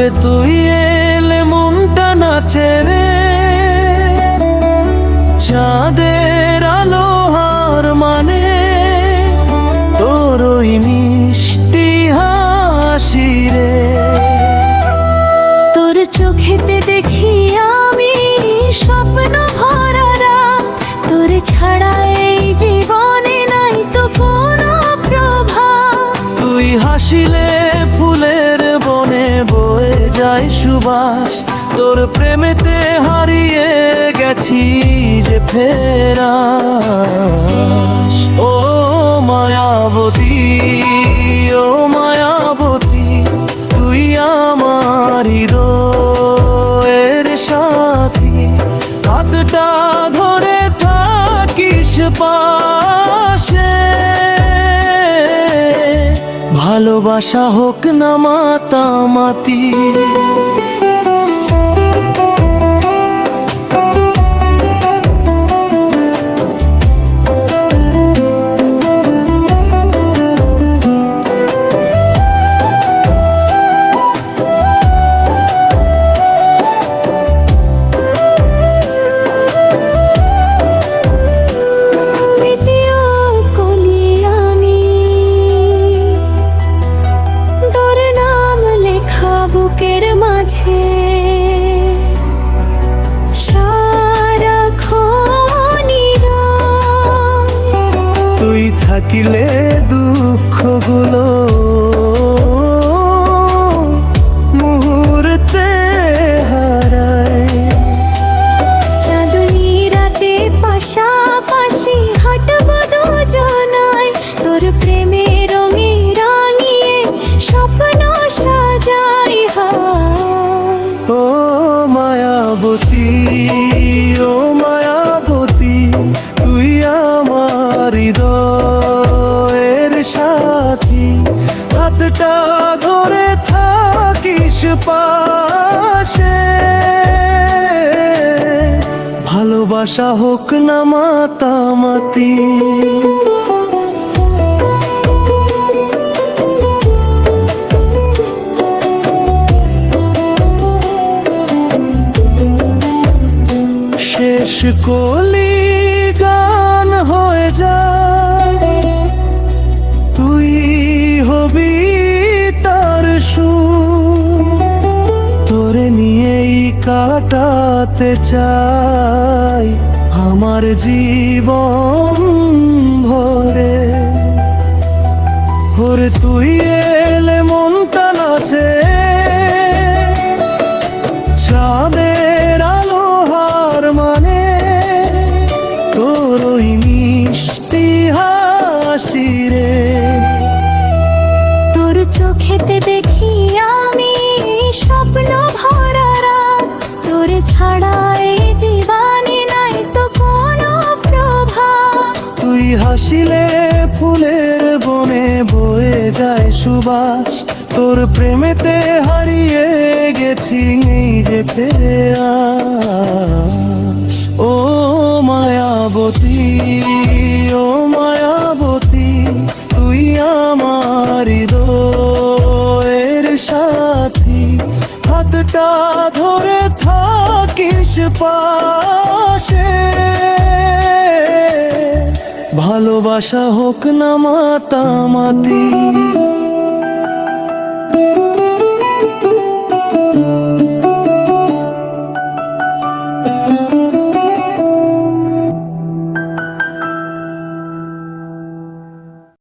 ওরে তুই এলে মনটা নাচে রে, চাঁদের আলো হার মানে তোর ওই মিষ্টি হাসি রে। তোর চোখেতে দেখি আমি স্বপ্ন ভরা রাত, তোর ছাড়া এই জীবনে নাই তো কোনো প্রভাব। তুই হাসিলে ফুলের বনে বয়ে যায় সুবাস, তোর প্রেমেতে হারিয়ে গেছি যে ফেরাস। ও মায়াবতী, ও মায়াবতী, তুই আমার হৃদয়ের সাথী, হাতটা ধরে থাকিস পাশে। ভালোবাসা হোক না মাতামাতি। বুকের মাঝে সারাক্ষণই তুই থাকিলে দুঃখগুলো মুহূর্তে হারায়। চাঁদনি রাতে পাশাপাশি হাঁটবো দুজনায়, তোর প্রেমে রঙে রাঙিয়ে স্বপ্ন সাজাই। ও মায়াবতী, ও মায়াবতী, তুই আমার হৃদয়ের সাথী, হাতটা ধরে থাকিস পাশে। ভালোবাসা হোক না মাতামাতি। শেষ কলি গান হয়ে যায়, তুই হবি তার সুর, তোরে নিয়েই কাটাতে চাই আমার জীবন ভরে। ওরে তুই এলে মনটা নাচে, চাঁদের আলো হার মানে তোর ওই মিষ্টি হাসি রে। তোর চোখেতে দেখি আমি স্বপ্ন ভরা রাত, তোর ছাড়া এই জীবনে নাই তো কোনো প্রভাব। তুই হাসিলে ফুলের বনে বয়ে যায় সুবাস, তোর প্রেমেতে হারিয়ে গেছি এই যে ফিরে আস। ও মায়াবতী, ও মায়াবতী, তুই আমার হৃদয়ের সাথী, হাতটা ধরে থাকিস পাশে। ভালোবাসা হোক না মাতামাতি।